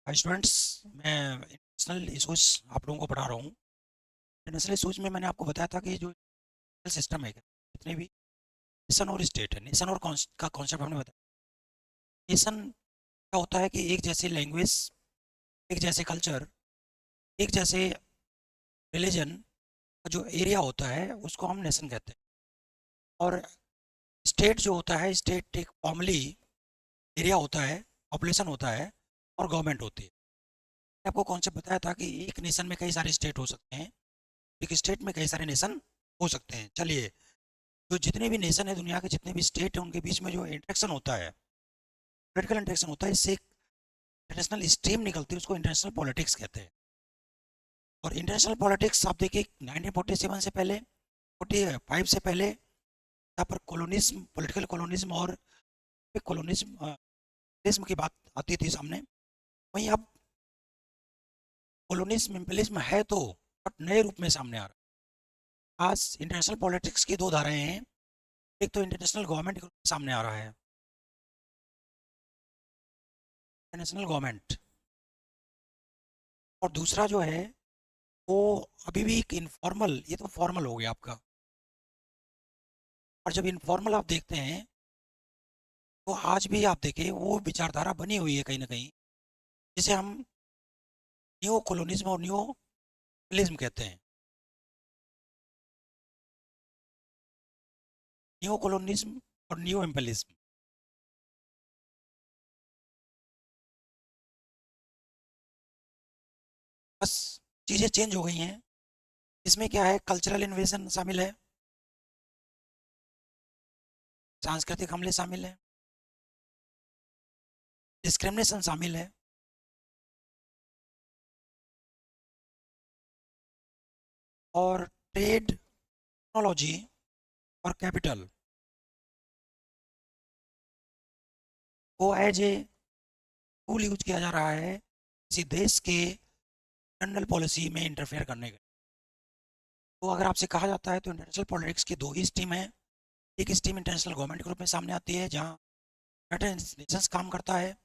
Hi students, मैं international issues आप लोगों को पढ़ा रहा हूँ। इंटरनेशनल इशूज़ में मैंने आपको बताया था कि जो सिस्टम है, जितने भी नेशन और स्टेट है, नेशन और का कॉन्सेप्ट हमने बताया। नेशन क्या होता है कि एक जैसे लैंग्वेज, एक जैसे कल्चर, एक जैसे रिलीजन का जो एरिया होता है उसको हम नेशन कहते हैं। और स्टेट जो होता है, स्टेट एक फॉर्मली एरिया होता है, पॉपुलेशन होता है और गवर्नमेंट होती है। मैंने आपको कॉन्सेप्ट बताया था कि एक नेशन में कई सारे स्टेट हो सकते हैं, एक स्टेट में कई सारे नेशन हो सकते हैं। चलिए, जो जितने भी नेशन है, दुनिया के जितने भी स्टेट हैं, उनके बीच में जो इंटरेक्शन होता है, पॉलिटिकल इंटरेक्शन होता है, इससे एक इंटरनेशनल स्ट्रीम निकलती है, उसको इंटरनेशनल पॉलिटिक्स कहते हैं। और इंटरनेशनल पॉलिटिक्स आप देखिए 1947 से पहले, 45 से पहले यहाँ पर कॉलोनिज्म, पॉलिटिकल कॉलोनिज्म और कॉलोनिज्म की बात आती थी सामने। वहीं अब कॉलोनिज्म इम्पेरियलिज्म है तो, बट नए रूप में सामने आ रहा है। आज इंटरनेशनल पॉलिटिक्स की दो धाराएं हैं। एक तो इंटरनेशनल गवर्नमेंट सामने आ रहा है, इंटरनेशनल गवर्नमेंट, और दूसरा जो है वो अभी भी एक इनफॉर्मल, ये तो फॉर्मल हो गया आपका। और जब इनफॉर्मल आप देखते हैं तो आज भी आप देखें वो विचारधारा बनी हुई है कहीं ना कहीं, जिसे हम न्यू कॉलोनिज्म और न्यू कहते हैं। न्यू कॉलोनिज्म और न्यू एम्पलिज्म। बस चीज़ें चेंज हो गई हैं। इसमें क्या है, कल्चरल इन्वेजन शामिल है, सांस्कृतिक हमले शामिल है, डिस्क्रिमिनेशन शामिल है, और ट्रेड, टेक्नोलॉजी और कैपिटल को एज ए टूल यूज किया जा रहा है किसी देश के इंटरनल पॉलिसी में इंटरफेयर करने के। तो अगर आपसे कहा जाता है तो इंटरनेशनल पॉलिटिक्स की दो ही स्ट्रीम है। एक स्ट्रीम इंटरनेशनल गवर्नमेंट के रूप में सामने आती है, जहाँ यूनाइटेड नेशंस काम करता है।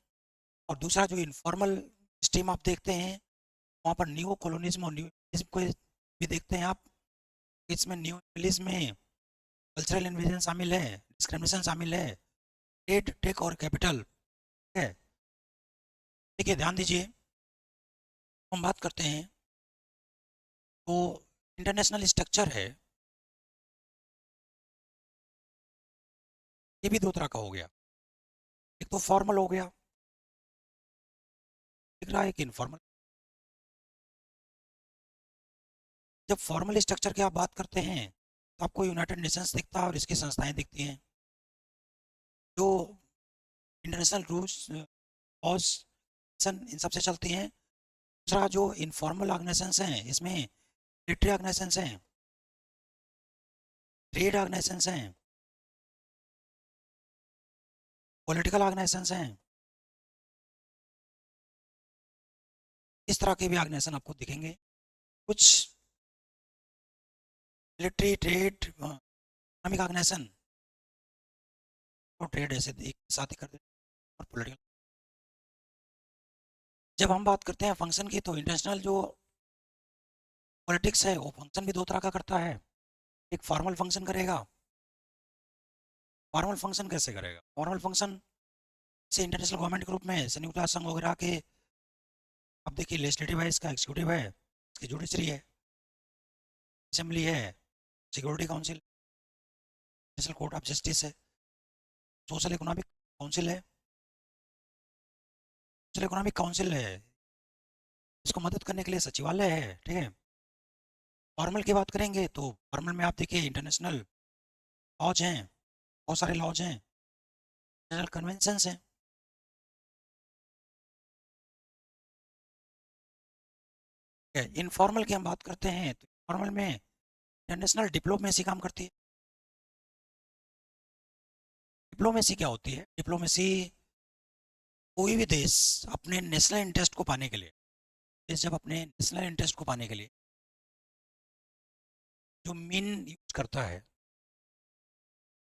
और दूसरा जो इनफॉर्मल स्ट्रीम आप देखते हैं, वहाँ पर न्यू कॉलोनिज्म और न्यू को भी देखते हैं आप। इसमें न्यू में कल्चरल इन्वेजन शामिल है, डिस्क्रिमिनेशन शामिल है, ट्रेड, टेक और कैपिटल है। देखिए, ध्यान दीजिए, हम बात करते हैं तो इंटरनेशनल स्ट्रक्चर है, ये भी दो तरह का हो गया। एक तो फॉर्मल हो गया, दिख रहा है कि इनफॉर्मल। जब फॉर्मल स्ट्रक्चर की आप बात करते हैं तो आपको यूनाइटेड नेशंस दिखता है और इसकी संस्थाएं दिखती हैं, जो इंटरनेशनल रूल्स, लॉज, इन सब से चलती हैं। दूसरा जो इनफॉर्मल ऑर्गेनाइजेशंस हैं, इसमें मिलिट्री ऑर्गेनाइजेशंस हैं, ट्रेड ऑर्गेनाइजेशंस हैं, पॉलिटिकल ऑर्गेनाइजेशंस हैं। इस तरह के भी ऑर्गेनाइजेशन आपको दिखेंगे। कुछ मिलिट्री, ट्रेड, इकोनॉमिक ऑर्गेनाइजेशन और ट्रेड ऐसे एक साथ ही कर देते हैं, और पॉलिटिकल। जब हम बात करते हैं फंक्शन की, तो इंटरनेशनल जो पॉलिटिक्स है वो फंक्शन भी दो तरह का करता है। एक फॉर्मल फंक्शन करेगा। फॉर्मल फंक्शन कैसे करेगा? फॉर्मल फंक्शन से इंटरनेशनल गवर्नमेंट के रूप में संयुक्त राष्ट्र संघ वगैरह के, अब देखिए, लेजिस्लेटिव है, इसका एग्जीक्यूटिव है, इसकी जुडिशरी है, असेंबली है, security council, national court of justice है, सोशल इकोनॉमिक काउंसिल है, सोशल इकोनॉमिक काउंसिल है, इसको मदद करने के लिए सचिवालय है। ठीक है। फॉर्मल की बात करेंगे तो फॉर्मल में आप देखिए इंटरनेशनल लॉज हैं, बहुत सारे लॉज हैं, इंटरनेशनल कन्वेंशंस हैं। इनफॉर्मल की हम बात करते हैं तो फॉर्मल में इंटरनेशनल डिप्लोमेसी काम करती है। डिप्लोमेसी क्या होती है? डिप्लोमेसी, कोई भी देश अपने नेशनल इंटरेस्ट को पाने के लिए, देश जब अपने नेशनल इंटरेस्ट को पाने के लिए जो मीन यूज करता है,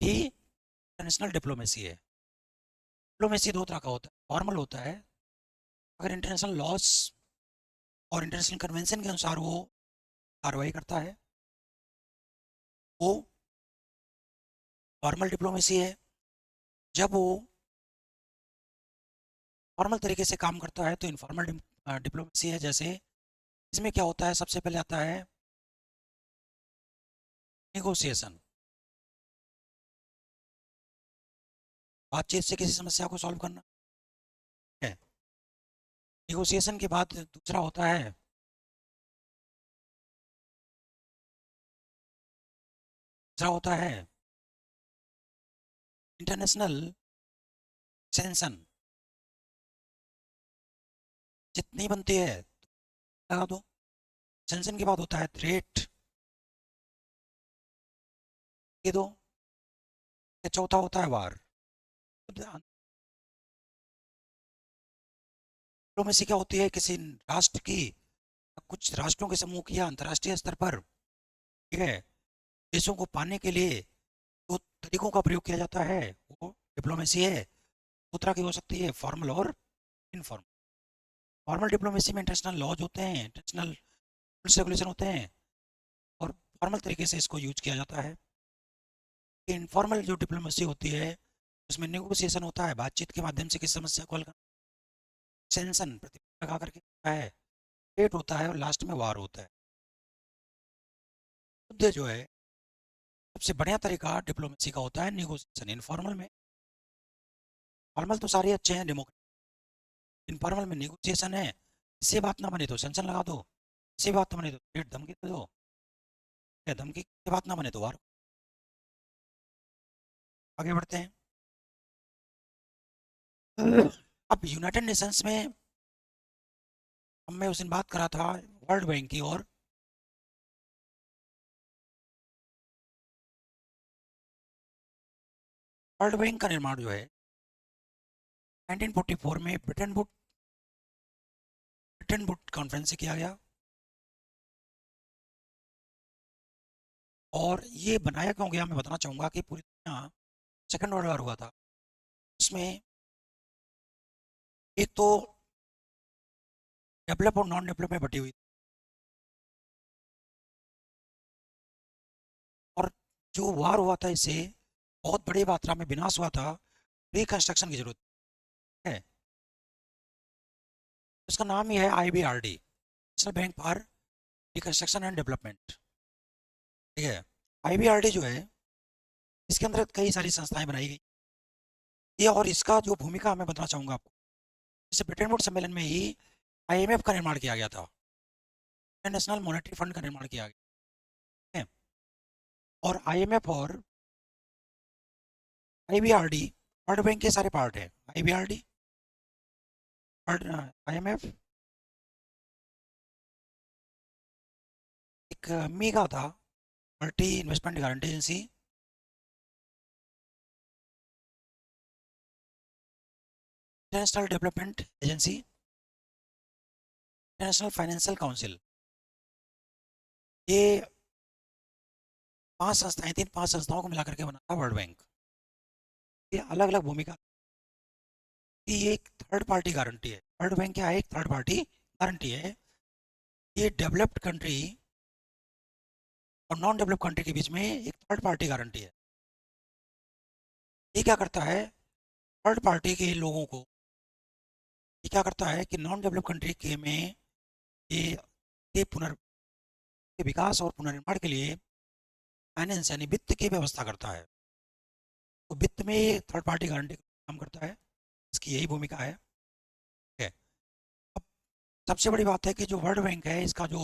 ये इंटरनेशनल डिप्लोमेसी है। डिप्लोमेसी दो तरह का होता है। फॉर्मल होता है, अगर इंटरनेशनल लॉस और इंटरनेशनल कन्वेंशन के अनुसार वो कार्रवाई करता है, वो फॉर्मल डिप्लोमेसी है। जब वो फॉर्मल तरीके से काम करता है तो इनफॉर्मल डिप्लोमेसी है। जैसे इसमें क्या होता है, सबसे पहले आता है नेगोशिएशन। बातचीत से किसी समस्या को सॉल्व करना है। नेगोशिएशन के बाद दूसरा होता है इंटरनेशनल सेंशन। जितनी बनती है लगा दो। सेंशन के बाद होता है थ्रेट, ये दो। चौथा होता है वार। डिप्लोमेसी क्या होती है, किसी राष्ट्र की, कुछ राष्ट्रों के समूह की या अंतर्राष्ट्रीय स्तर पर, ठीक है, देशों को पाने के लिए दो तरीकों का प्रयोग किया जाता है, वो डिप्लोमेसी है। दो तरह की हो सकती है, फॉर्मल और इनफॉर्मल। फॉर्मल डिप्लोमेसी में इंटरनेशनल लॉज होते हैं, इंटरनेशनल रूल्स रेगुलेशन होते हैं, और फॉर्मल तरीके से इसको यूज किया जाता है। इनफॉर्मल जो डिप्लोमेसी होती है उसमें नेगोशिएशन होता है, बातचीत के माध्यम से किसी समस्या को हल करना। सेंशन प्रतिबंध लगा करके होता है, ट्रेड होता है, और लास्ट में वार होता है। युद्ध जो है सबसे बढ़िया तरीका डिप्लोमेसी का होता है नेगोशिएशन। इनफॉर्मल में, फॉर्मल तो सारे अच्छे हैं डेमोक्रेट, इनफॉर्मल में नेगोशिएशन है। इससे बात ना बने तो सेंशन लगा दो, इससे बात ना बने तो थ्रेट, धमकी दे दो, या धमकी से बात ना बने तो वार। आगे बढ़ते हैं। अब यूनाइटेड नेशंस में अब मैं उस दिन बात कर रहा था वर्ल्ड बैंक की, और वर्ल्ड बैंक का निर्माण जो है 1944 में ब्रिटेन वुड कॉन्फ्रेंस से किया गया। और ये बनाया क्यों गया मैं बताना चाहूँगा कि पूरी दुनिया सेकेंड वर्ल्ड वार हुआ था, उसमें एक तो डेवलप और नॉन डेवलप में बटी हुई, और जो वार हुआ था इससे बहुत बड़ी मात्रा में विनाश हुआ था, रिकंस्ट्रक्शन की जरूरत है। उसका नाम ही है IBRD, national bank for reconstruction and development, ठीक है। IBRD जो है, इसके अंदर कई सारी संस्थाएं बनाई गई, ये, और इसका जो भूमिका मैं बताना चाहूँगा आपको। जैसे ब्रिटेन वुड सम्मेलन में ही IMF का निर्माण किया गया था, इंटरनेशनल मॉनेटरी फंड का निर्माण किया गया है। और IMF और IBRD वर्ल्ड बैंक के सारे पार्ट है। IBRD, IMF, एक मीगा था, multi investment guarantee agency, international development agency, international financial council. ये पांच संस्थाएं, तीन पांच संस्थाओं को मिलाकर के बना था वर्ल्ड बैंक। ये अलग अलग भूमिका की, ये एक थर्ड पार्टी गारंटी है। वर्ल्ड बैंक क्या है, एक थर्ड पार्टी गारंटी है। ये डेवलप्ड कंट्री और नॉन डेवलप्ड कंट्री के बीच में एक थर्ड पार्टी गारंटी है। ये क्या करता है, थर्ड पार्टी के लोगों को, ये क्या करता है कि नॉन डेवलप्ड कंट्री के में ये के के विकास और पुनर्निर्माण के लिए फाइनेंस यानी वित्त की व्यवस्था करता है। तो वित्त में ये थर्ड पार्टी गारंटी काम करता है, इसकी यही भूमिका है, ठीक है। अब सबसे बड़ी बात है कि जो वर्ल्ड बैंक है, इसका जो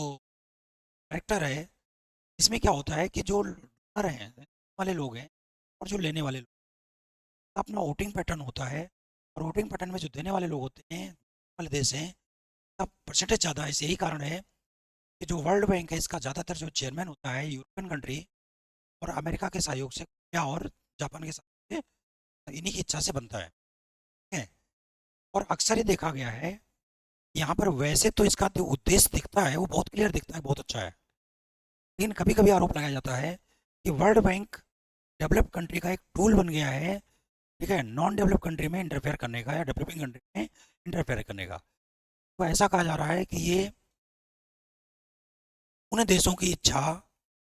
डायरेक्टर है, इसमें क्या होता है कि जो डोनर हैं, वाले लोग हैं, और जो लेने वाले लोग, अपना वोटिंग पैटर्न होता है। और वोटिंग पैटर्न में जो देने वाले लोग होते हैं, वाले देश हैं, का परसेंटेज ज़्यादा है। इसे यही कारण है कि जो वर्ल्ड बैंक है, इसका ज़्यादातर जो चेयरमैन होता है यूरोपियन कंट्री और अमेरिका के सहयोग से, या और जापान के सहयोग से, इन्हीं की इच्छा से बनता है, ठीक है। और अक्सर ये देखा गया है, यहाँ पर वैसे तो इसका जो उद्देश्य दिखता है वो बहुत क्लियर दिखता है, बहुत अच्छा है, लेकिन कभी कभी आरोप लगाया जाता है कि वर्ल्ड बैंक डेवलप कंट्री का एक टूल बन गया है, ठीक है, नॉन डेवलप कंट्री में इंटरफेयर करने का या डेवलपिंग कंट्री में इंटरफेयर करने का। तो ऐसा कहा जा रहा है कि ये उन देशों की इच्छा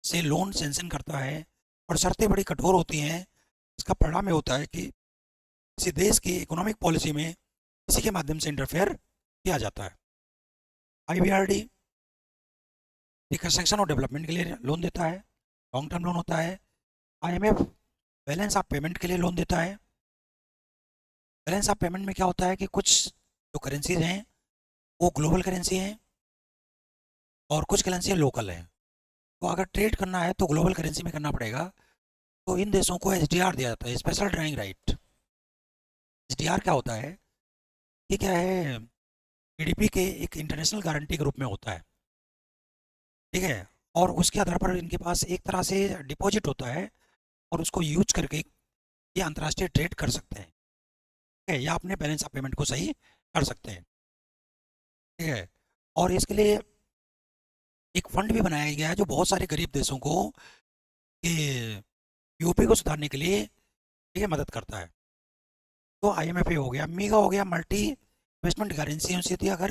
से लोन सैंक्शन करता है और शर्तें बड़ी कठोर होती हैं। इसका परिणाम ये होता है कि किसी देश की इकोनॉमिक पॉलिसी में इसी के माध्यम से इंटरफेयर किया जाता है। IBRD रिकंस्ट्रक्शन और डेवलपमेंट के लिए लोन देता है, लॉन्ग टर्म लोन होता है। IMF बैलेंस ऑफ पेमेंट के लिए लोन देता है। बैलेंस ऑफ पेमेंट में क्या होता है कि कुछ जो करेंसीज हैं वो ग्लोबल करेंसी हैं और कुछ करेंसी लोकल हैं। तो अगर ट्रेड करना है तो ग्लोबल करेंसी में करना पड़ेगा। तो इन देशों को SDR दिया जाता है, स्पेशल ड्राइंग राइट। SDR क्या होता है? ये क्या है? GDP के एक इंटरनेशनल गारंटी के रूप में होता है, ठीक है। और उसके आधार पर इनके पास एक तरह से डिपॉजिट होता है और उसको यूज करके ये अंतर्राष्ट्रीय ट्रेड कर सकते हैं, ठीक है, या अपने बैलेंस ऑफ पेमेंट को सही कर सकते हैं, ठीक है। और इसके लिए एक फंड भी बनाया गया है जो बहुत सारे गरीब देशों को यूपी को सुधारने के लिए, ठीक है, मदद करता है। तो IMF हो गया, मीगा हो गया, मल्टी इन्वेस्टमेंट गारंटी होती है। अगर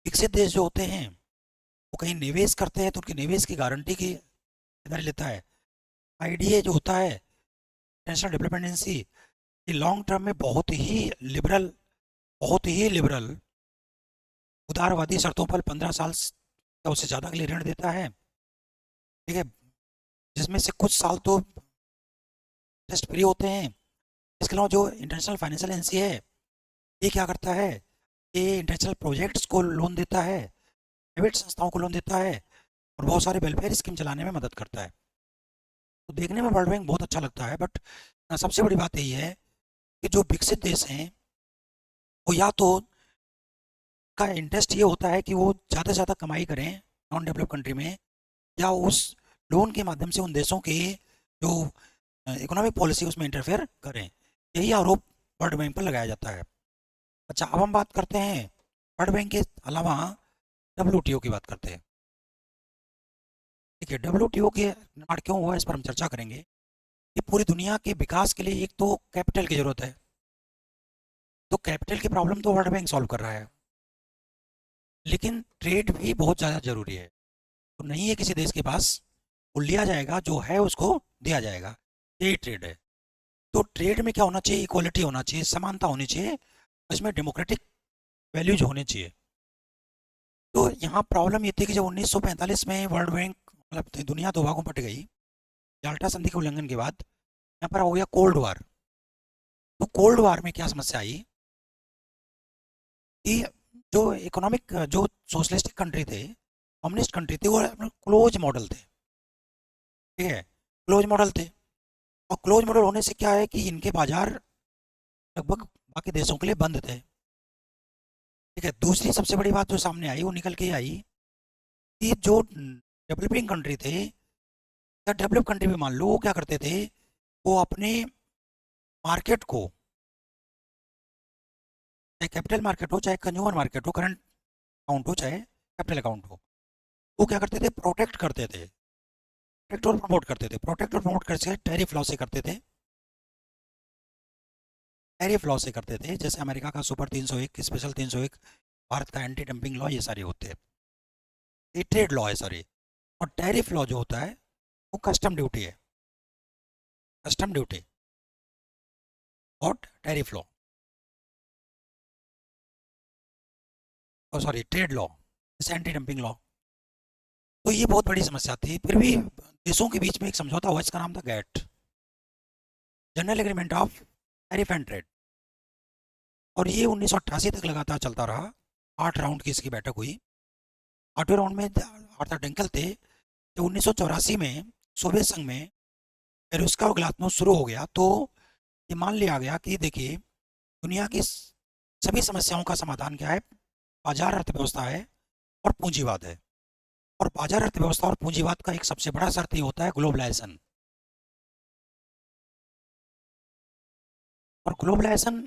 विकसित देश जो होते हैं वो कहीं निवेश करते हैं तो उनके निवेश की गारंटी की जिम्मेदारी लेता है। IDA जो होता है, नेशनल डेवलपमेंट एजेंसी, ये लॉन्ग टर्म में बहुत ही लिबरल उदारवादी शर्तों पर 15 साल या उससे ज़्यादा के लिए ऋण देता है, ठीक है, जिसमें से कुछ साल तो इंटरेस्ट फ्री होते हैं। इसके अलावा जो इंटरनेशनल फाइनेंशियल एजेंसी है ये क्या करता है? ये इंटरनेशनल प्रोजेक्ट्स को लोन देता है, प्राइवेट संस्थाओं को लोन देता है और बहुत सारे वेलफेयर स्कीम चलाने में मदद करता है। तो देखने में वर्ल्ड बैंक बहुत अच्छा लगता है, बट सबसे बड़ी बात यही है कि जो विकसित देश हैं वो या तो का इंटरेस्ट ये होता है कि वो ज़्यादा से ज़्यादा कमाई करें नॉन डेवलप कंट्री में, या उस लोन के माध्यम से उन देशों के जो इकोनॉमिक पॉलिसी उसमें इंटरफेयर करें। यही आरोप वर्ल्ड बैंक पर लगाया जाता है। अच्छा, अब हम बात करते हैं वर्ल्ड बैंक के अलावा WTO की बात करते हैं, ठीक है। WTO के निर्माण क्यों हुआ इस पर हम चर्चा करेंगे। ये पूरी दुनिया के विकास के लिए एक तो कैपिटल की ज़रूरत है, तो कैपिटल की प्रॉब्लम तो वर्ल्ड बैंक सॉल्व कर रहा है, लेकिन ट्रेड भी बहुत ज़्यादा ज़रूरी है। तो नहीं है किसी देश के पास, वो लिया जाएगा, जो है उसको दिया जाएगा, यही ट्रेड है। तो ट्रेड में क्या होना चाहिए? इक्वलिटी होना चाहिए, समानता होनी चाहिए, इसमें डेमोक्रेटिक वैल्यूज होने चाहिए। तो यहाँ प्रॉब्लम ये थी कि जब 1945 में वर्ल्ड बैंक मतलब दुनिया दो भागों बट गई याल्टा संधि के उल्लंघन के बाद, यहाँ पर हो गया कोल्ड वार। तो कोल्ड वार में क्या समस्या आई कि जो इकोनॉमिक जो सोशलिस्टिक कंट्री थे, कम्युनिस्ट कंट्री थे, वो क्लोज मॉडल थे, ठीक है, क्लोज मॉडल थे। और क्लोज मॉडल होने से क्या है कि इनके बाजार लगभग बाकी देशों के लिए बंद थे, ठीक है। दूसरी सबसे बड़ी बात जो सामने आई वो निकल के आई कि जो डेवलपिंग कंट्री थे या डेवलप कंट्री में मान लो, वो क्या करते थे, वो अपने मार्केट को, चाहे कैपिटल मार्केट हो चाहे कंज्यूमर मार्केट हो, करंट अकाउंट हो चाहे कैपिटल अकाउंट हो, वो क्या करते थे, प्रोटेक्ट करते थे, प्रोटेक्ट और प्रमोट करते थे। प्रोटेक्ट और प्रमोट करते टैरिफ लॉ से करते थे, टैरिफ लॉ से करते थे, जैसे अमेरिका का सुपर 301, स्पेशल 301, भारत का एंटी डंपिंग लॉ, ये सारे होते हैं, ये ट्रेड लॉ है सारे। और टैरिफ लॉ जो होता है वो कस्टम ड्यूटी है, कस्टम ड्यूटी और टैरिफ लॉ, और सॉरी ट्रेड लॉ, जैसे एंटी डंपिंग लॉ। तो ये बहुत बड़ी समस्या थी। फिर भी देशों के बीच में एक समझौता हुआ, इसका नाम था GATT, general agreement of tariff and trade. और ये 1988 तक लगातार चलता रहा। 8 राउंड की इसकी बैठक हुई। 8वें राउंड में आर्थर डंकल थे। जब 1984 में सोवियत संघ में पेरोस्का और ग्लासनोस्ट शुरू हो गया तो ये मान लिया गया कि देखिए, दुनिया की सभी समस्याओं का समाधान क्या है? बाजार अर्थव्यवस्था है और पूंजीवाद है। और बाजार अर्थव्यवस्था और पूंजीवाद का एक सबसे बड़ा शर्त ये होता है ग्लोबलाइजेशन। और ग्लोबलाइजेशन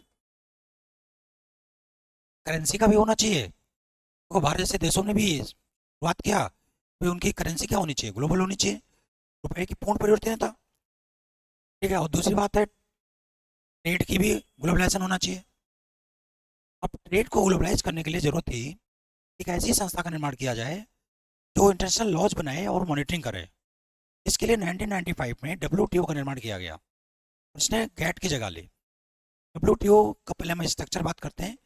करेंसी का भी होना चाहिए। तो भारत जैसे देशों ने भी बात किया कि उनकी करेंसी क्या होनी चाहिए? ग्लोबल होनी चाहिए, रुपए की पूर्ण परिवर्तनीयता, ठीक है। और दूसरी बात है ट्रेड की भी ग्लोबलाइजेशन होना चाहिए। अब ट्रेड को ग्लोबलाइज करने के लिए जरूरत थी एक ऐसी संस्था का निर्माण किया जाए जो इंटरनेशनल लॉज बनाए और मॉनिटरिंग करे। इसके लिए 1995 में डब्ल्यूटीओ का निर्माण किया गया। उसने गैट की जगह ली। डब्ल्यूटीओ का पहले हम स्ट्रक्चर बात करते हैं।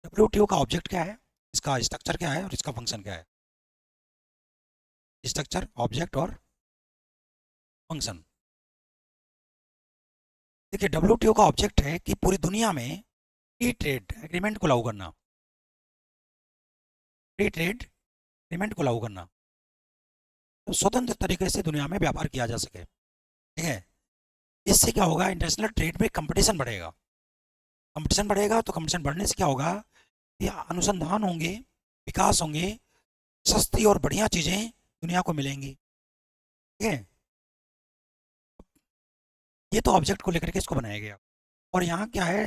डब्ल्यूटीओ का ऑब्जेक्ट क्या है, इसका स्ट्रक्चर क्या है और इसका फंक्शन क्या है। स्ट्रक्चर, ऑब्जेक्ट और फंक्शन। देखिए, डब्ल्यूटीओ का ऑब्जेक्ट है कि पूरी दुनिया में फ्री ट्रेड एग्रीमेंट को लागू करना। फ्री ट्रेड एग्रीमेंट को लागू करना, तो स्वतंत्र तरीके से दुनिया में व्यापार किया जा सके। ठीक है, इससे क्या होगा, इंटरनेशनल ट्रेड में कंपटीशन बढ़ेगा। कंपटीशन बढ़ेगा तो कंपटीशन बढ़ने से क्या होगा कि अनुसंधान होंगे, विकास होंगे, सस्ती और बढ़िया चीज़ें दुनिया को मिलेंगी। ठीक है, ये तो ऑब्जेक्ट को लेकर के इसको बनाया गया। और यहाँ क्या है,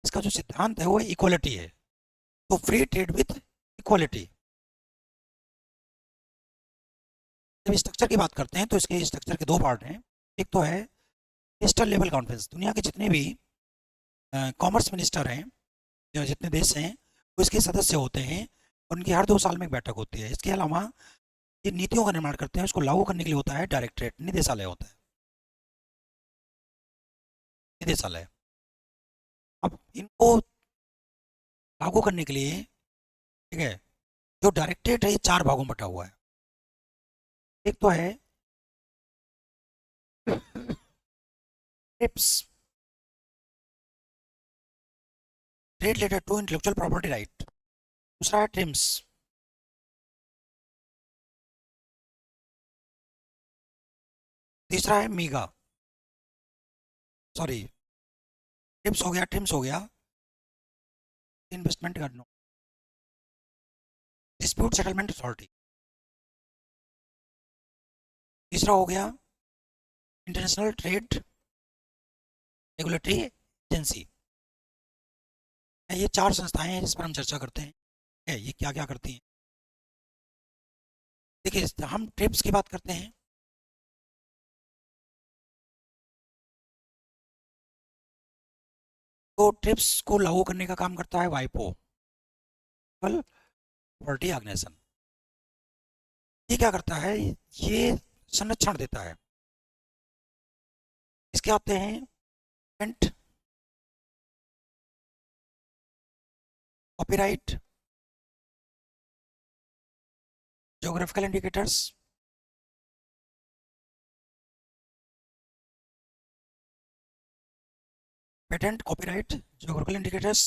इसका जो सिद्धांत है वो इक्वलिटी है। तो फ्री ट्रेड विथ इक्वलिटी। जब स्ट्रक्चर की बात करते हैं तो इसके स्ट्रक्चर के दो पार्ट हैं। एक तो है मिनिस्टर लेवल कॉन्फ्रेंस। दुनिया के जितने भी कॉमर्स मिनिस्टर हैं, जो जितने देश हैं, वो इसके सदस्य होते हैं। उनकी हर 2 साल में एक बैठक होती है। इसके अलावा ये नीतियों का निर्माण करते हैं, उसको लागू करने के लिए होता है डायरेक्टरेट, निदेशालय होता है, निदेशालय। अब इनको लागू करने के लिए, ठीक है, जो डायरेक्टरेट है ये 4 भागों में बटा हुआ है। एक तो है TRIPS, trade related to intellectual property right. दूसरा है ट्रिम्स। तीसरा है मीगा, सॉरी, ट्रिप्स हो गया, ट्रिम्स हो गया, इन्वेस्टमेंट करना, डिस्प्यूट सेटलमेंट अथॉरिटी। तीसरा हो गया इंटरनेशनल ट्रेड रेगुलेटरी एजेंसी। ये 4 संस्थाएं हैं जिस पर हम चर्चा करते हैं। ये क्या क्या करती हैं। देखिए, हम ट्रिप्स की बात करते हैं। तो ट्रिप्स को लागू करने का काम करता है वाइपो, वर्ल्ड प्रॉपर्टी ऑर्गेनाइजेशन। ये क्या करता है, ये संरक्षण देता है। इसके आते हैं patent, copyright, geographical indicators, patent, copyright, geographical indicators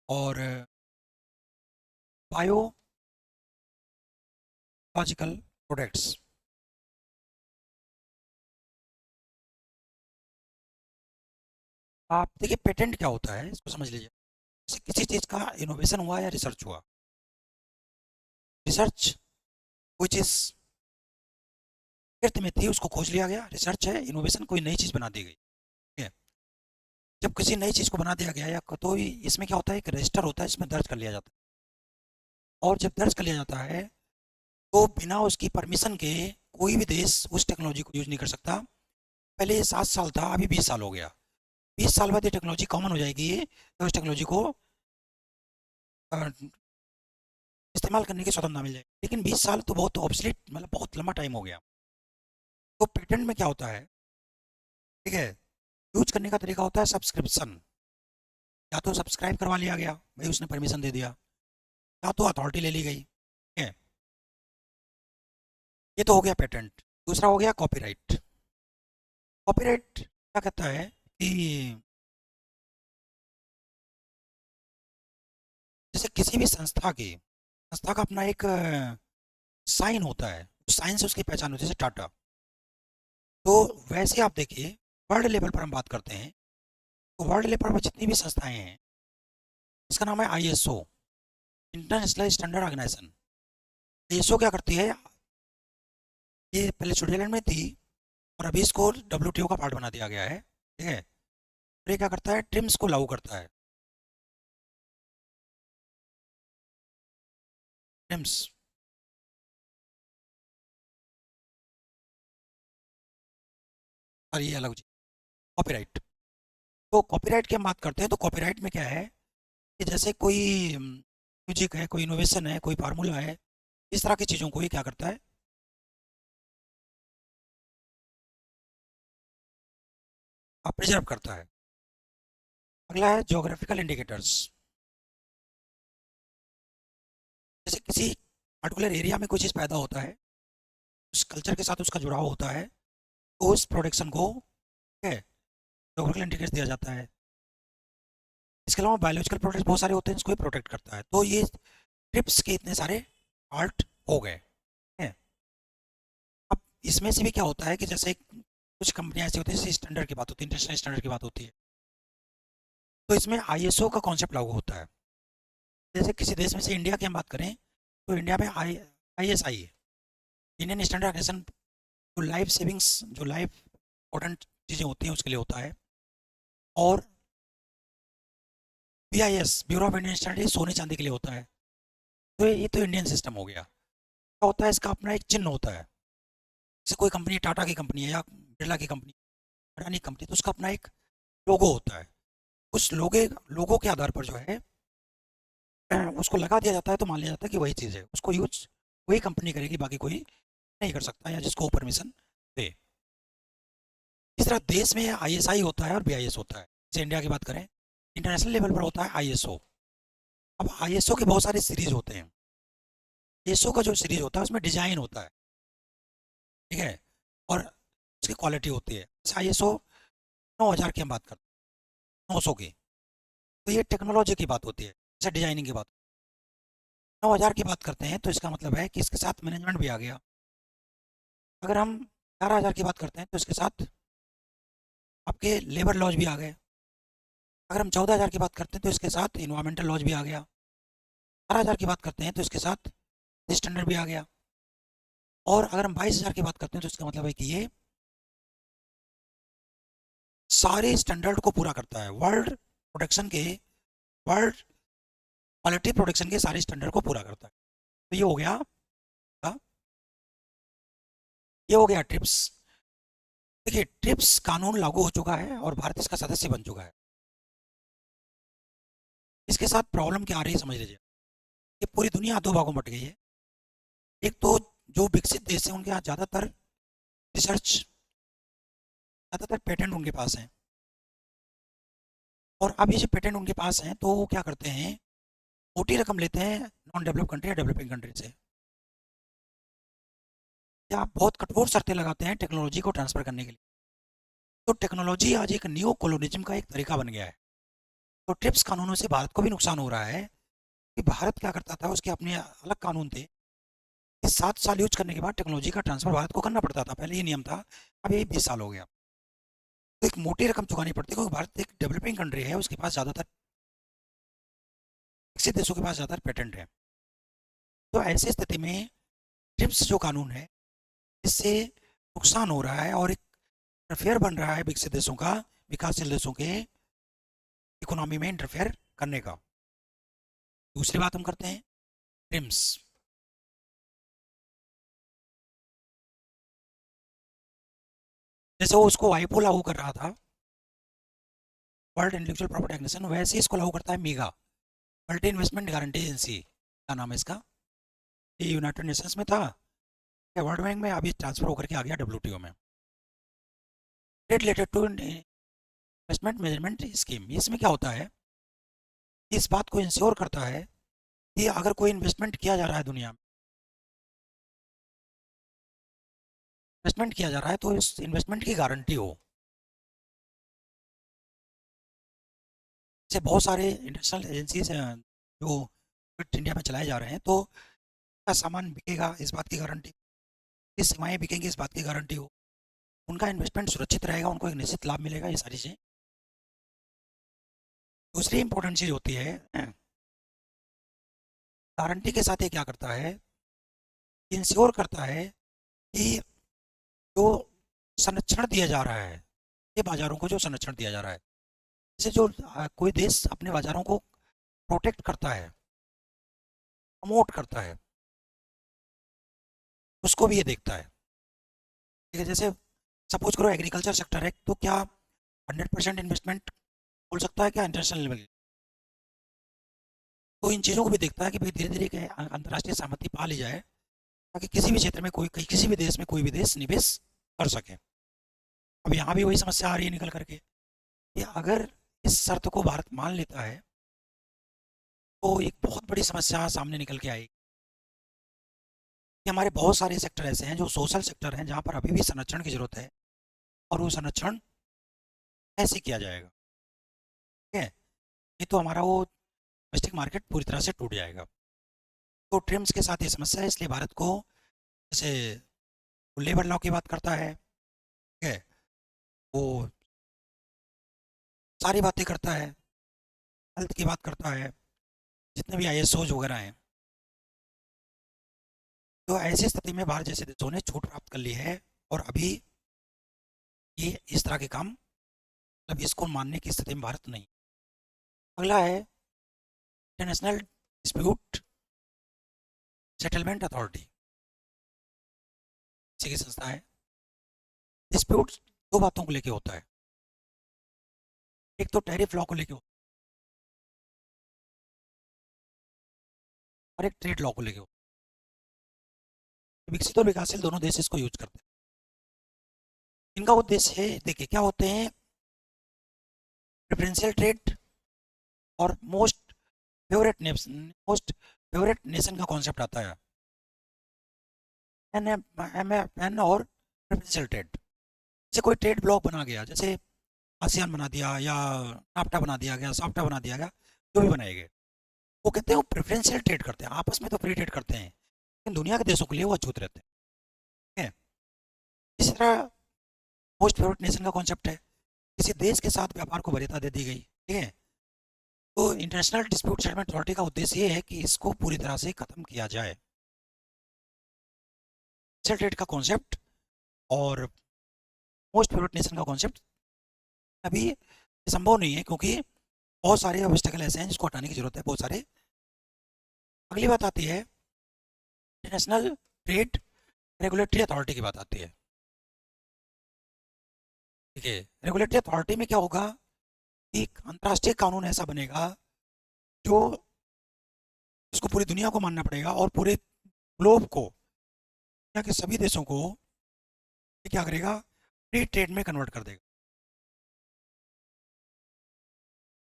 और बायोलॉजिकल प्रोडक्ट्स। आप देखिए, पेटेंट क्या होता है इसको समझ लीजिए। जैसे किसी चीज़ का इनोवेशन हुआ या रिसर्च हुआ। रिसर्च कोई चीज़ अर्थ में थी, उसको खोज लिया गया, रिसर्च है। इनोवेशन कोई नई चीज़ बना दी गई। ठीक है, जब किसी नई चीज़ को बना दिया गया या तो इसमें क्या होता है, एक रजिस्टर होता है, इसमें दर्ज कर लिया जाता है। और जब दर्ज कर लिया जाता है तो बिना उसकी परमिशन के कोई भी देश उस टेक्नोलॉजी को यूज नहीं कर सकता। पहले ये 7 साल था, अभी 20 साल हो गया। 20 साल बाद ये टेक्नोलॉजी कॉमन हो जाएगी, तो उस टेक्नोलॉजी को इस्तेमाल करने की स्वतंत्रता मिल जाएगी। लेकिन 20 साल तो बहुत ऑब्सलीट, मतलब बहुत लंबा टाइम हो गया। तो पेटेंट में क्या होता है, ठीक है, यूज करने का तरीका होता है सब्सक्रिप्शन। या तो सब्सक्राइब करवा लिया गया, भाई उसने परमिशन दे दिया, या तो अथॉरिटी ले ली गई। ठीक है, ये तो हो गया पेटेंट। दूसरा हो गया कॉपीराइट। कॉपीराइट क्या कहता है कि जैसे किसी भी संस्था का अपना एक साइन होता है, साइन से उसकी पहचान होती है, जैसे टाटा। तो वैसे आप देखिए, वर्ल्ड लेवल पर हम बात करते हैं तो वर्ल्ड लेवल पर जितनी भी संस्थाएं हैं, इसका नाम है ISO, International Standard Organization. ISO क्या करती है, ये पहले स्विट्जरलैंड में थी और अभी इसको डब्ल्यूटीओ का पार्ट बना दिया गया है। ठीक है, और ये क्या करता है, ट्रिम्स को लागू करता है। ट्रिम्स, और ये अलग चीज, कॉपीराइट। तो कॉपीराइट की हम बात करते हैं तो कॉपीराइट में क्या है कि जैसे कोई म्यूजिक है, कोई इनोवेशन है, कोई फार्मूला है, इस तरह की चीज़ों को ये क्या करता है, प्रिजर्व करता है। अगला है जोग्राफिकल इंडिकेटर्स। जैसे किसी पर्टिकुलर एरिया में कोई चीज़ पैदा होता है, उस कल्चर के साथ उसका जुड़ाव होता है, तो उस प्रोडक्शन को है जोग्राफिकल इंडिकेटर्स दिया जाता है। इसके अलावा बायोलॉजिकल प्रोडक्ट्स बहुत सारे होते हैं जिसको ये प्रोटेक्ट करता है। तो ये ट्रिप्स के इतने सारे पार्ट हो गए हैं। अब इसमें से भी क्या होता है कि जैसे कुछ कंपनियां ऐसी होती है, जैसे स्टैंडर्ड की बात होती है, इंटरनेशनल स्टैंडर्ड की बात होती है, तो इसमें आईएसओ का कॉन्सेप्ट लागू होता है। जैसे किसी देश में से इंडिया की हम बात करें, तो इंडिया में आईएसआई है, इंडियन स्टैंडर्ड ऑर्गेनाइजेशन, जो लाइफ सेविंग्स, जो लाइफ इंपॉर्टेंट चीज़ें होती हैं उसके लिए होता है। और BIS, bureau of Indian standard, सोने चांदी के लिए होता है। तो ये तो इंडियन सिस्टम हो गया। क्या होता है, इसका अपना एक चिन्ह होता है। जैसे कोई कंपनी, टाटा की कंपनी है या बिरला की कंपनी, अडानी कंपनी, तो उसका अपना एक लोगो होता है। उस लोगो के आधार पर जो है उसको लगा दिया जाता है, तो मान लिया जाता है कि वही चीज़ है, उसको यूज वही कंपनी करेगी, बाकी कोई नहीं कर सकता या जिसको परमिशन दे। इस तरह देश में आईएसआई होता है और बीआईएस होता है। जैसे इंडिया की बात करें, इंटरनेशनल लेवल पर होता है आईएसओ। अब आईएसओ के बहुत सारे सीरीज होते हैं। आईएसओ का जो सीरीज होता है उसमें डिजाइन होता है, ठीक है, और उसकी क्वालिटी होती है। जैसे आईएसओ 9000 की हम बात करते हैं, 900 की, तो ये टेक्नोलॉजी की बात होती है। जैसे डिजाइनिंग की बात 9000 की बात करते हैं, तो इसका मतलब है कि इसके साथ मैनेजमेंट भी आ गया। अगर हम 18000 की बात करते हैं, तो इसके साथ आपके लेबर लॉज भी आ गए। अगर हम 14000 की बात करते हैं, तो इसके साथ इन्वायरमेंटल लॉज भी आ गया। 18000 की बात करते हैं, तो इसके साथ स्टैंडर्ड भी आ गया। और अगर हम 22000 की बात करते हैं, तो इसका मतलब है कि ये सारे स्टैंडर्ड को पूरा करता है, वर्ल्ड क्वालिटी प्रोडक्शन के सारे स्टैंडर्ड को पूरा करता है। तो ये हो गया, ये हो गया ट्रिप्स। देखिए, ट्रिप्स कानून लागू हो चुका है और भारत इसका सदस्य बन चुका है। इसके साथ प्रॉब्लम क्या आ रही है समझ लीजिए। ये पूरी दुनिया दो भागों में बट गई है। एक तो जो विकसित देश है उनके यहाँ ज़्यादातर रिसर्च, ज़्यादातर पेटेंट उनके पास हैं। और अब ये जो पेटेंट उनके पास हैं, तो वो क्या करते हैं, मोटी रकम लेते हैं नॉन डेवलप कंट्री या डेवलपिंग कंट्री से, या बहुत कठोर शर्तें लगाते हैं टेक्नोलॉजी को ट्रांसफ़र करने के लिए। तो टेक्नोलॉजी आज एक न्यू कोलोनिज्म का एक तरीका बन गया है। तो ट्रिप्स कानूनों से भारत को भी नुकसान हो रहा है कि भारत क्या करता था, उसके अपने अलग कानून थे कि 7 साल यूज करने के बाद टेक्नोलॉजी का ट्रांसफ़र भारत को करना पड़ता था, पहले ये नियम था। अब ये 20 साल हो गया, तो एक मोटी रकम चुकानी पड़ती है, क्योंकि भारत एक डेवलपिंग कंट्री है, उसके पास ज़्यादातर विकसित देशों के पास ज़्यादातर पेटेंट है। तो ऐसी स्थिति में ट्रिप्स जो कानून है, इससे नुकसान हो रहा है और एक इंटरफेयर बन रहा है विकसित देशों का, विकासशील देशों के इकोनॉमी में इंटरफेयर करने का। दूसरी बात हम करते हैं ट्रिम्स। जैसे वो उसको वाइपो लागू कर रहा था, वर्ल्ड इंटेलेक्चुअल प्रॉपर्टी ऑर्गेनाइजेशन, वैसे ही इसको लागू करता है मीगा, मल्टी इन्वेस्टमेंट गारंटी एजेंसी, क्या नाम है इसका, ये यूनाइटेड नेशंस में था, वर्ल्ड बैंक में, अभी ट्रांसफर होकर के आ गया डब्ल्यूटीओ में। Related to investment management scheme, इसमें क्या होता है, इस बात को इंश्योर करता है कि अगर कोई इन्वेस्टमेंट किया जा रहा है दुनिया में, इन्वेस्टमेंट किया जा रहा है, तो इस इन्वेस्टमेंट की गारंटी हो। जैसे बहुत सारे इंटरनेशनल एजेंसीज हैं जो इंडिया में चलाए जा रहे हैं, तो क्या सामान बिकेगा इस बात की गारंटी, किस सेवाएं बिकेंगी इस बात की गारंटी हो, उनका इन्वेस्टमेंट सुरक्षित रहेगा, उनको एक निश्चित लाभ मिलेगा, ये सारी चीज़ें। दूसरी इंपॉर्टेंट चीज़ होती है, गारंटी के साथ ये क्या करता है, इंश्योर करता है कि जो संरक्षण दिया जा रहा है, ये बाज़ारों को जो संरक्षण दिया जा रहा है, जैसे जो कोई देश अपने बाज़ारों को प्रोटेक्ट करता है, प्रमोट करता है, उसको भी ये देखता है। ठीक है, जैसे सपोज करो एग्रीकल्चर सेक्टर है, तो क्या 100% इन्वेस्टमेंट बोल सकता है क्या इंटरनेशनल लेवल? तो इन चीज़ों को भी देखता है कि भाई धीरे धीरे अंतर्राष्ट्रीय सहमति पा ली जाए, ताकि किसी भी क्षेत्र में किसी भी देश में कोई भी देश निवेश कर सके। अब यहाँ भी वही समस्या आ रही है निकल करके कि अगर इस शर्त को भारत मान लेता है तो एक बहुत बड़ी समस्या सामने निकल के आएगी कि हमारे बहुत सारे सेक्टर ऐसे हैं जो सोशल सेक्टर हैं, जहाँ पर अभी भी संरक्षण की जरूरत है, और वो संरक्षण कैसे किया जाएगा? ठीक है, ये तो हमारा वो डोमेस्टिक मार्केट पूरी तरह से टूट जाएगा। तो ट्रिम्स के साथ ये समस्या है, इसलिए भारत को जैसे लेबर लॉ की बात करता है, ठीक है, वो सारी बातें करता है, हेल्थ की बात करता है, जितने भी ISOs वगैरह हैं। तो ऐसी स्थिति में भारत जैसे देशों ने छूट प्राप्त कर ली है, और अभी ये इस तरह के काम, मतलब इसको मानने की स्थिति में भारत नहीं। अगला है इंटरनेशनल डिस्प्यूट सेटलमेंट अथॉरिटी, की संस्था है। डिस्प्यूट दो बातों को लेके होता है, एक तो टैरिफ लॉ को लेके होता है, और एक ट्रेड लॉ को लेके होता है। विकसित और विकासशील दोनों देश इसको यूज करते हैं। इनका उद्देश्य है, देखिए क्या होते हैं, प्रेफरेंशियल ट्रेड और मोस्ट फेवरेट नेशन का कॉन्सेप्ट आता है, एन और प्रेफरेंशियल ट्रेड। जैसे कोई ट्रेड ब्लॉक बना गया, जैसे आसियान बना दिया, या नाफ्टा बना दिया गया, साफ्टा बना दिया गया, जो भी बनाए गए, वो कहते हैं वो प्रेफरेंशियल ट्रेड करते हैं, आपस में तो फ्री ट्रेड करते हैं, लेकिन दुनिया के देशों के लिए वो अछूत रहते हैं। ठीक है, इसी तरह मोस्ट फेवरेट नेशन का कॉन्सेप्ट है, किसी देश के साथ व्यापार को वरीयता दे दी गई। ठीक है, तो इंटरनेशनल डिस्प्यूट सेटलमेंट अथॉरिटी का उद्देश्य ये है कि इसको पूरी तरह से खत्म किया जाए। ट्रेड का कॉन्सेप्ट और मोस्ट फेवरेट नेशन का कॉन्सेप्ट अभी संभव नहीं है, क्योंकि बहुत सारे ऑब्स्टेकल ऐसे हैं जिसको हटाने की जरूरत है, बहुत सारे। अगली बात आती है इंटरनेशनल ट्रेड रेगुलेटरी अथॉरिटी की बात आती है। ठीक है, रेगुलेटरी अथॉरिटी में क्या होगा, एक अंतर्राष्ट्रीय कानून ऐसा बनेगा जो उसको पूरी दुनिया को मानना पड़ेगा, और पूरे ग्लोब को, दुनिया के सभी देशों को ये क्या करेगा, फ्री ट्रेड में कन्वर्ट कर देगा,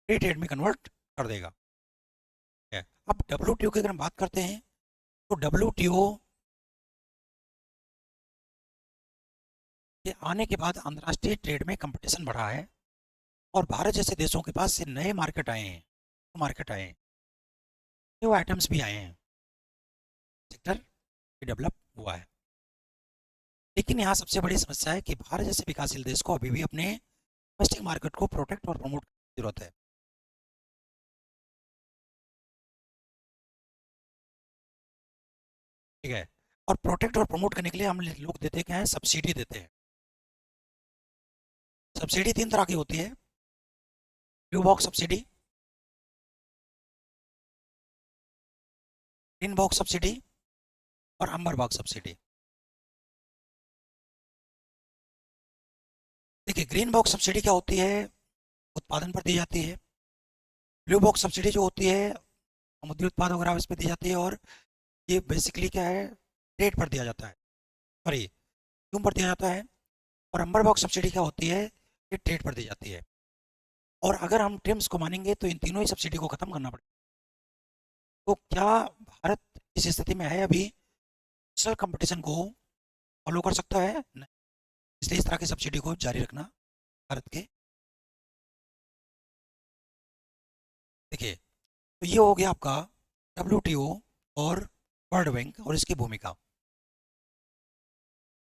फ्री ट्रेड में कन्वर्ट कर देगा। ठीक है, अब WTO की अगर हम बात करते हैं, तो WTO के आने के बाद अंतर्राष्ट्रीय ट्रेड में कंपटीशन बढ़ा है, और भारत जैसे देशों के पास से नए मार्केट आए हैं, न्यू आइटम्स भी आए हैं, सेक्टर डेवलप हुआ है। लेकिन यहाँ सबसे बड़ी समस्या है कि भारत जैसे विकासशील देश को अभी भी अपने डोमेस्टिक मार्केट को प्रोटेक्ट और प्रमोट करने की जरूरत है। ठीक है, और प्रोटेक्ट और प्रमोट करने के लिए हम लोग देते क्या है, सब्सिडी देते हैं। सब्सिडी तीन तरह की होती है, blue box subsidy, green box subsidy, और अम्बर बॉक्स सब्सिडी। देखिए, ग्रीन बॉक्स सब्सिडी क्या होती है, उत्पादन पर दी जाती है। ब्लू बॉक्स सब्सिडी जो होती है, समुद्री उत्पाद वगैरह इस पर दी जाती है, और ये बेसिकली क्या है, रेट पर दिया जाता है, सॉरी, क्यों पर दिया जाता है। और अम्बर बॉक्स सब्सिडी क्या होती है, ये ट्रेड पर दी जाती है। और अगर हम ट्रिम्स को मानेंगे तो इन तीनों ही सब्सिडी को खत्म करना पड़ेगा। तो क्या भारत इस स्थिति में है अभी नेशनल कंपटीशन को फॉलो कर सकता है? नहीं। इसलिए इस तरह की सब्सिडी को जारी रखना भारत के। देखिए, तो ये हो गया आपका WTO और वर्ल्ड बैंक और इसकी भूमिका।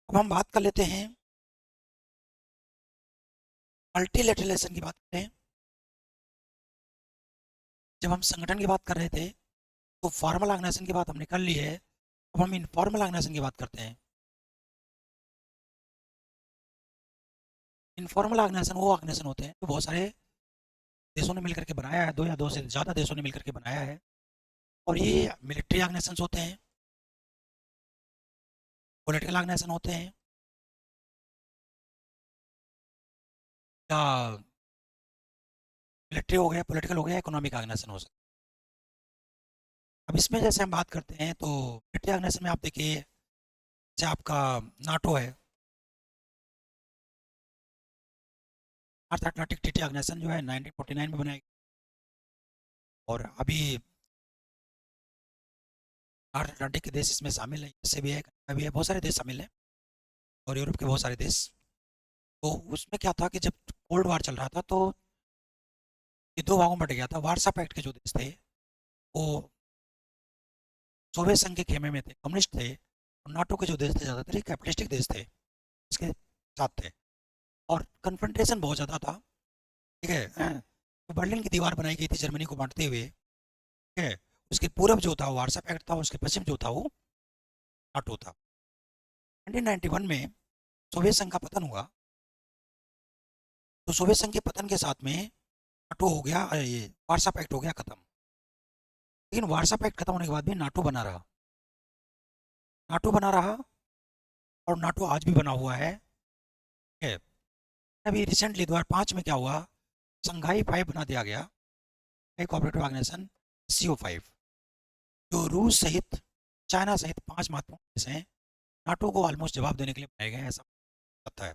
अब हम बात कर लेते हैं मल्टीलेटरलिज्म की, बात करें। जब हम संगठन की बात कर रहे थे तो फॉर्मल ऑर्गेनाइजेशन की बात हमने कर ली है, अब हम इनफॉर्मल ऑर्गेनाइजेशन की बात करते हैं। इनफॉर्मल ऑर्गेनाइजेशन वो ऑर्गेनाइजेशन होते हैं जो बहुत सारे देशों ने मिलकर के बनाया है, दो या दो से ज़्यादा देशों ने मिलकर के बनाया है, और ये मिलिट्री ऑर्गेनाइजेशन होते हैं, पॉलिटिकल ऑर्गेनाइजेशन होते हैं, या मिलिट्री हो गया, पॉलिटिकल हो गया, इकोनॉमिक ऑर्गेनाइजेशन हो सकता है। अब इसमें जैसे हम बात करते हैं तो मिलिट्री ऑर्गेनाइजेशन में आप देखिए, जैसे आपका नाटो है, नॉर्थ अटलांटिक ट्रीटी ऑर्गेनाइजेशन जो है 1949 में बनाई, और अभी नॉर्थ अटलांटिक के देश इसमें शामिल है, जैसे भी है, अभी है, बहुत सारे देश शामिल हैं, और यूरोप के बहुत सारे देश। तो उसमें क्या था कि जब कोल्ड वार चल रहा था तो ये दो भागों में बट गया था। वार्सा पैक्ट के जो देश थे वो सोवियत संघ के खेमे में थे, कम्युनिस्ट थे, और नाटो के जो देश थे ज़्यादातर ये कैपिटलिस्टिक देश थे, इसके साथ थे, और कन्फ्रंटेशन बहुत ज़्यादा था। ठीक है, तो बर्लिन की दीवार बनाई गई थी जर्मनी को बांटते हुए। ठीक है, उसके पूरब जो था वो वार्सा पैक्ट था, उसके पश्चिम जो था वो नाटो था। 1991 में सोवियत संघ का पतन हुआ, तो सोवियत संघ के पतन के साथ में नाटो हो गया, ये वार्सा पैक्ट हो गया खत्म। लेकिन वार्सा पैक्ट खत्म होने के बाद भी नाटो बना रहा, नाटो बना रहा, और नाटो आज भी बना हुआ है। ठीक है, अभी रिसेंटली 2005 में क्या हुआ, संघाई 5 बना दिया गया, एक कोऑपरेटिव ऑर्गेनाइजेशन CO5, जो रूस सहित, चाइना सहित 5 महत्वपूर्ण देश हैं, नाटो को ऑलमोस्ट जवाब देने के लिए बनाए गए हैं, ऐसा लगता है।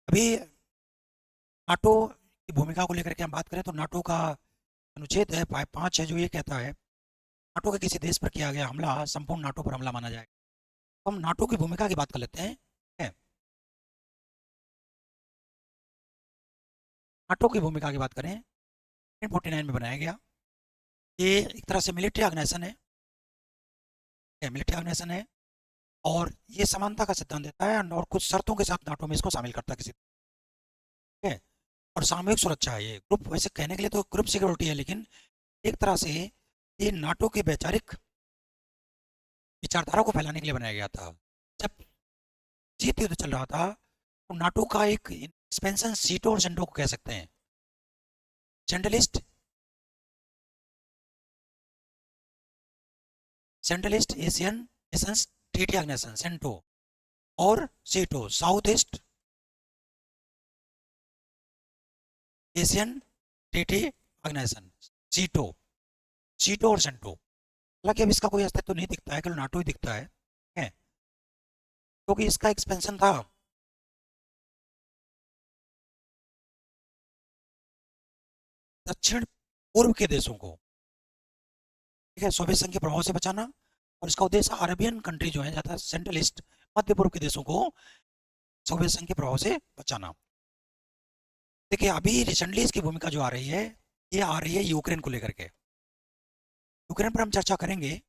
अभी नाटो की भूमिका को लेकर के हम बात करें तो नाटो का अनुच्छेद है 5 है, जो ये कहता है नाटो के किसी देश पर किया गया हमला संपूर्ण नाटो पर हमला माना जाएगा। तो हम नाटो की भूमिका की बात कर लेते हैं। है, नाटो की भूमिका की बात करें, 1949 में बनाया गया, ये एक तरह से मिलिट्री ऑर्गेनाइजेशन है, मिलिट्री ऑर्गेनाइजेशन है, और ये समानता का सिद्धांत देता है, और कुछ शर्तों के साथ नाटो में इसको शामिल करता है किसी। ठीक है, और सामूहिक सुरक्षा है, ये ग्रुप, वैसे कहने के लिए तो ग्रुप सिक्योरिटी है, लेकिन एक तरह से ये नाटो के वैचारिक विचारधारा को फैलाने के लिए बनाया गया था। जब शीत युद्ध चल रहा था तो नाटो का एक एक्सपेंशन सीटो और सेंटो को कह सकते हैं, centralist, centralist Asian nations treaty organisation CENTO, और SEATO South East Asian treaty organisation, SEATO, SEATO और सेंटो। हालांकि अब इसका कोई अस्तित्व नहीं दिखता है, केवल नाटो ही दिखता है, क्योंकि इसका एक्सपेंशन था दक्षिण पूर्व के देशों को, ठीक है, सोवियत संघ के प्रभाव से बचाना, और इसका उद्देश्य अरबियन कंट्री जो है, ज्यादा सेंट्रल ईस्ट मध्य पूर्व के देशों को सोवियत संघ के प्रभाव से बचाना। देखिए अभी रिसेंटली इसकी भूमिका जो आ रही है, ये आ रही है यूक्रेन को लेकर के। यूक्रेन पर हम चर्चा करेंगे,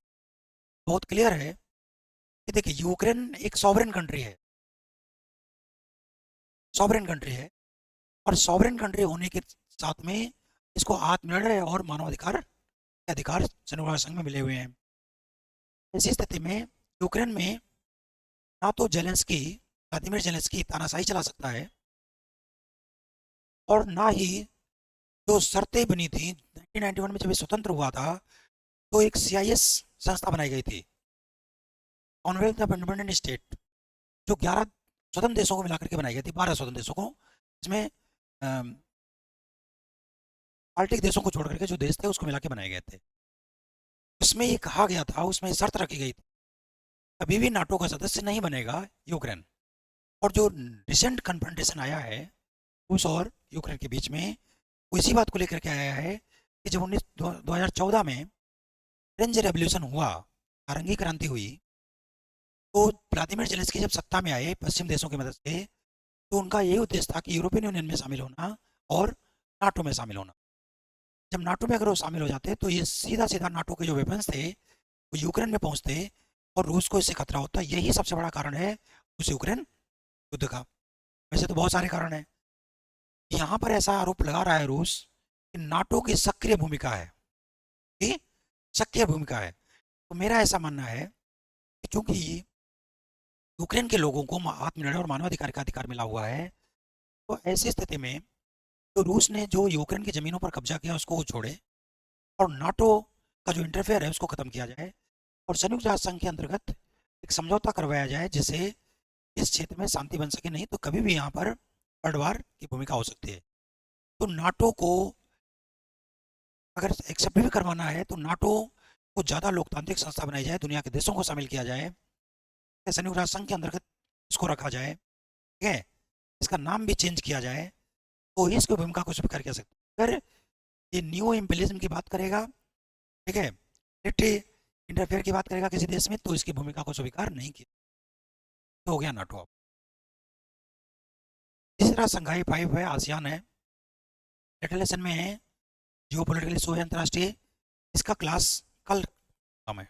बहुत क्लियर है कि देखिए यूक्रेन एक सॉवरेन कंट्री है, सॉवरेन कंट्री है, और सॉवरेन कंट्री होने के साथ में इसको आत्मनिर्भर और मानवाधिकार अधिकार संयुक्त राष्ट्र संघ में मिले हुए हैं। ऐसी स्थिति में यूक्रेन में ना तो जेलेंस्की, व्लादिमीर जेलेंस्की तानाशाही चला सकता है, और ना ही जो शर्तें बनी थी 1991 में जब ये स्वतंत्र हुआ था, तो एक CIS संस्था बनाई गई थी, कॉमनवेल्थ ऑफ इंडिपेंडेंट स्टेट, जो 11 स्वतंत्र देशों को मिलाकर के बनाई गई थी, 12 स्वतंत्र देशों को, इसमें बाल्टिक देशों को छोड़ करके जो देश थे उसको मिला के बनाए गए थे। उसमें ये कहा गया था, उसमें शर्त रखी गई थी, कभी भी नाटो का सदस्य नहीं बनेगा यूक्रेन। और जो रिसेंट कन्फ्रंटेशन आया है रूस और यूक्रेन के बीच में, वो इसी बात को लेकर के आया है कि जब 2014 में फ्रेंच रेवोल्यूशन हुआ, नारंगी क्रांति हुई, तो व्लादिमीर जेलेंस्की जब सत्ता में आए पश्चिम देशों की मदद से, तो उनका यही उद्देश्य था कि यूरोपियन यूनियन में शामिल होना और नाटो में शामिल होना। जब नाटो में अगर वो शामिल हो जाते तो ये सीधा सीधा नाटो के जो वेपन्स थे वो यूक्रेन में पहुंचते, और रूस को इससे खतरा होता। यही सबसे बड़ा कारण है उस यूक्रेन युद्ध का। वैसे तो बहुत सारे कारण हैं, यहाँ पर ऐसा आरोप लगा रहा है रूस कि नाटो की सक्रिय भूमिका है, कि सक्रिय भूमिका है। तो मेरा ऐसा मानना है कि चूंकि यूक्रेन के लोगों को आत्मनिर्भर और मानवाधिकार का अधिकार मिला हुआ है, तो ऐसी स्थिति में तो रूस ने जो यूक्रेन की ज़मीनों पर कब्जा किया उसको वो छोड़े, और नाटो का जो इंटरफेयर है उसको ख़त्म किया जाए, और संयुक्त राष्ट्र संघ के अंतर्गत एक समझौता करवाया जाए जिससे इस क्षेत्र में शांति बन सके। नहीं तो कभी भी यहाँ पर वर्ल्ड वार की भूमिका हो सकती है। तो नाटो को अगर एक्सेप्ट भी करवाना है तो नाटो कुछ ज़्यादा लोकतांत्रिक संस्था बनाई जाए, दुनिया के देशों को शामिल किया जाए, संयुक्त राष्ट्र संघ के अंतर्गत इसको रखा जाए, ठीक है, इसका नाम भी चेंज किया जाए, तो ही इसकी भूमिका को स्वीकार किया सकता है। अगर ये न्यू इम्पीरियलिज्म की बात करेगा, ठीक है, मिलिट्री इंटरफेयर की बात करेगा किसी देश में, तो इसकी भूमिका को स्वीकार नहीं किया, तो हो गया नाटो। तीसरा संघाई फाइव है, आसियान है, लेसन में है, जियो पोलिटिकल इशू है अंतर्राष्ट्रीय, इसका क्लास कल कम है।